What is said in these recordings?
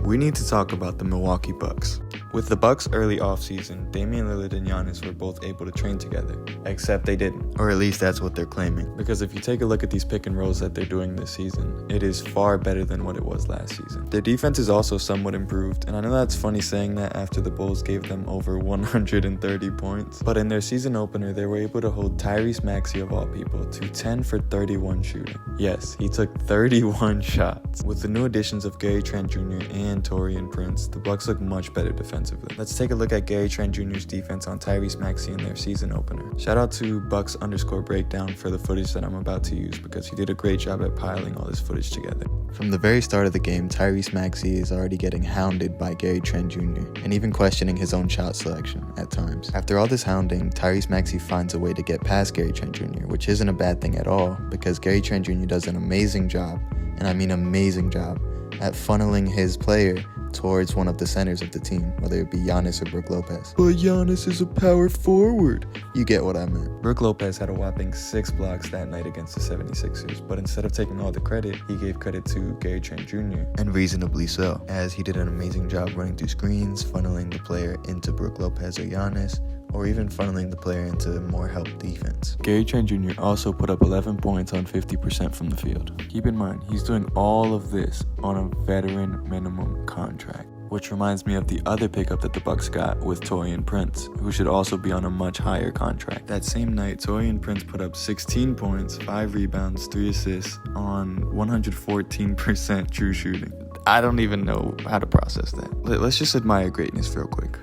we need to talk about the Milwaukee Bucks. With the Bucks' early offseason, Damian Lillard and Giannis were both able to train together, except they didn't, or at least that's what they're claiming. Because if you take a look at these pick and rolls that they're doing this season, it is far better than what it was last season. Their defense is also somewhat improved, and I know that's funny saying that after the Bulls gave them over 130 points, but in their season opener, they were able to hold Tyrese Maxey of all people to 10 for 31 shooting. Yes, he took 31 shots. With the new additions of Gary Trent Jr. and Taurean Prince, the Bucks look much better defensively. Let's take a look at Gary Trent Jr.'s defense on Tyrese Maxey in their season opener. Shout out to Bucks_breakdown for the footage that I'm about to use because he did a great job at piling all this footage together. From the very start of the game, Tyrese Maxey is already getting hounded by Gary Trent Jr. and even questioning his own shot selection at times. After all this hounding, Tyrese Maxey finds a way to get past Gary Trent Jr., which isn't a bad thing at all because Gary Trent Jr. does an amazing job, and I mean amazing job, at funneling his player towards one of the centers of the team, whether it be Giannis or Brook Lopez. But Giannis is a power forward. You get what I meant. Brook Lopez had a whopping 6 blocks that night against the 76ers, but instead of taking all the credit, he gave credit to Gary Trent Jr. And reasonably so, as he did an amazing job running through screens, funneling the player into Brook Lopez or Giannis, or even funneling the player into more help defense. Gary Trent Jr. also put up 11 points on 50% from the field. Keep in mind, he's doing all of this on a veteran minimum contract, which reminds me of the other pickup that the Bucks got with Taurean Prince, who should also be on a much higher contract. That same night, Taurean Prince put up 16 points, 5 rebounds, 3 assists on 114% true shooting. I don't even know how to process that. Let's just admire greatness real quick.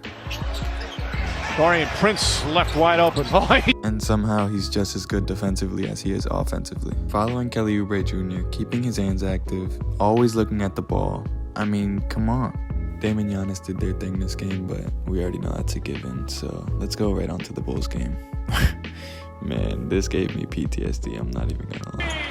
Taurean Prince left wide open. And somehow he's just as good defensively as he is offensively. Following Kelly Oubre Jr., keeping his hands active, always looking at the ball. I mean, come on. Dame and Giannis did their thing this game, but we already know that's a given. So let's go right on to the Bulls game. Man, this gave me PTSD. I'm not even gonna lie.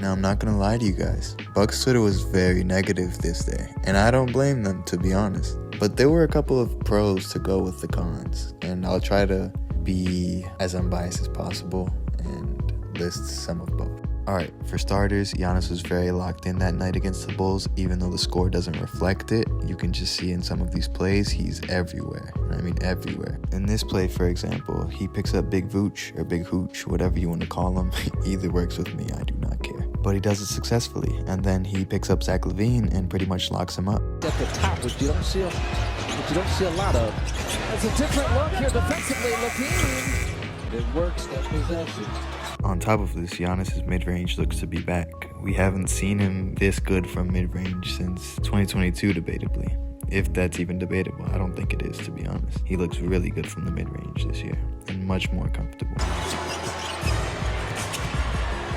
Now, I'm not gonna lie to you guys. Bucks Twitter was very negative this day, and I don't blame them, to be honest. But there were a couple of pros to go with the cons, and I'll try to be as unbiased as possible and list some of both. Alright, for starters, Giannis was very locked in that night against the Bulls. Even though the score doesn't reflect it, you can just see in some of these plays, he's everywhere. I mean, everywhere. In this play, for example, he picks up Big Vooch or Big Hooch, whatever you want to call him. Either works with me, I do not care. But he does it successfully. And then he picks up Zach LaVine and pretty much locks him up. At the top, which you don't see a lot of. It's a different look here defensively. LaVine, it works that possession. On top of this, Giannis' mid-range looks to be back. We haven't seen him this good from mid-range since 2022, debatably. If that's even debatable, I don't think it is, to be honest. He looks really good from the mid-range this year, and much more comfortable.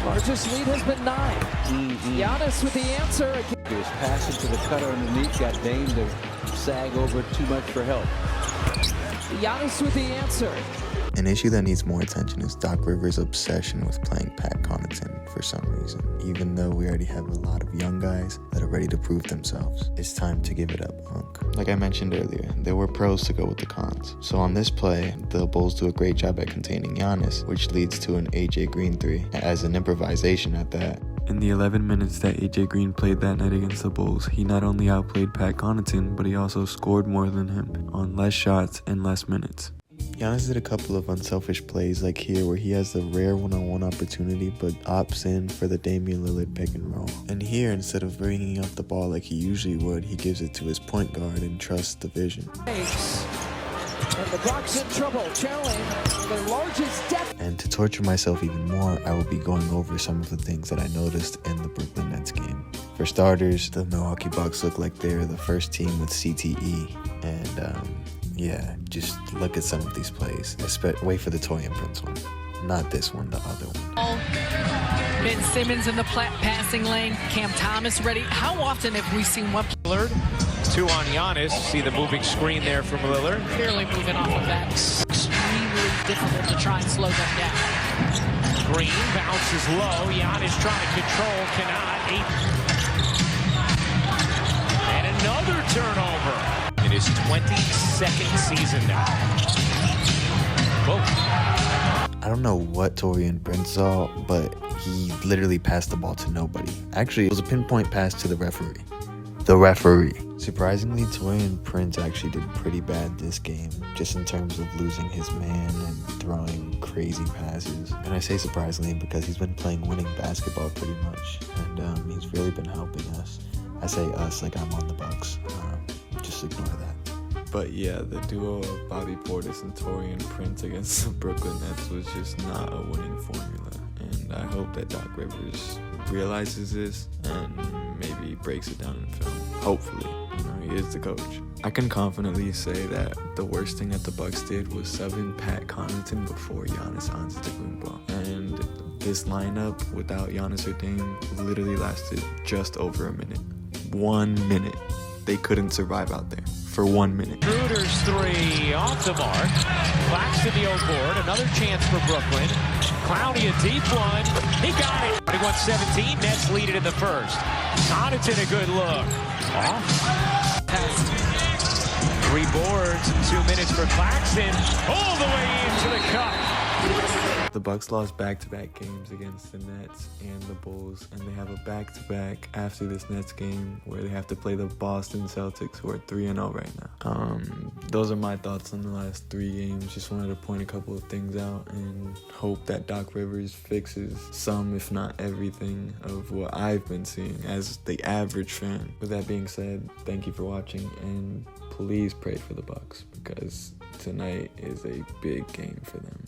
Largest lead has been 9. Giannis with the answer. He was passing to the cutter underneath, got Dame to sag over too much for help. Giannis with the answer. An issue that needs more attention is Doc Rivers' obsession with playing Pat Connaughton for some reason. Even though we already have a lot of young guys that are ready to prove themselves, it's time to give it up, Hunk. Like I mentioned earlier, there were pros to go with the cons. So on this play, the Bulls do a great job at containing Giannis, which leads to an AJ Green 3, as an improvisation at that. In the 11 minutes that AJ Green played that night against the Bulls, he not only outplayed Pat Connaughton, but he also scored more than him on less shots and less minutes. Giannis did a couple of unselfish plays like here where he has the rare one-on-one opportunity but opts in for the Damian Lillard pick and roll. And here, instead of bringing up the ball like he usually would, he gives it to his point guard and trusts the vision. And the Bucks in trouble, channeling their largest depth. And to torture myself even more, I will be going over some of the things that I noticed in the Brooklyn Nets game. For starters, the Milwaukee Bucks look like they're the first team with CTE, and yeah, just look at some of these plays. Wait for the Taurean Prince one. Not this one, the other one. Ben Simmons in the passing lane. Cam Thomas ready. How often have we seen one Lillard, 2 on Giannis. See the moving screen there from Lillard. clearly moving off of that? Extremely difficult to try and slow them down. Green bounces low. Giannis trying to control, cannot. 8. And another turnover. In his 22nd season now. Boom. I don't know what Taurean Prince saw, but He literally passed the ball to nobody. Actually, it was a pinpoint pass to the referee. The referee. Surprisingly, Torian Prince actually did pretty bad this game, just in terms of losing his man and throwing crazy passes. And I say surprisingly because he's been playing winning basketball pretty much, and he's really been helping us. I say us like I'm on the Bucks. Just ignore that. But yeah, the duo of Bobby Portis and Torian Prince against the Brooklyn Nets was just not a winning formula. And I hope that Doc Rivers realizes this and maybe breaks it down in film. Hopefully, he is the coach. I can confidently say that the worst thing that the Bucks did was subbing Pat Connaughton before Giannis Antetokounmpo. And this lineup without Giannis or Dame literally lasted just over a minute. 1 minute. They couldn't survive out there for 1 minute. Schroeder's three off the mark. Claxton the board. Another chance for Brooklyn. Clowney a deep one. He got it. 21-17. Nets lead it in the first. Connaughton a good look. Off. 3 boards in 2 minutes for Claxton. All the way into the cup. The Bucks lost back-to-back games against the Nets and the Bulls, and they have a back-to-back after this Nets game where they have to play the Boston Celtics, who are 3-0 right now. Those are my thoughts on the last 3 games. Just wanted to point a couple of things out and hope that Doc Rivers fixes some, if not everything, of what I've been seeing as the average fan. With that being said, thank you for watching, and please pray for the Bucks because tonight is a big game for them.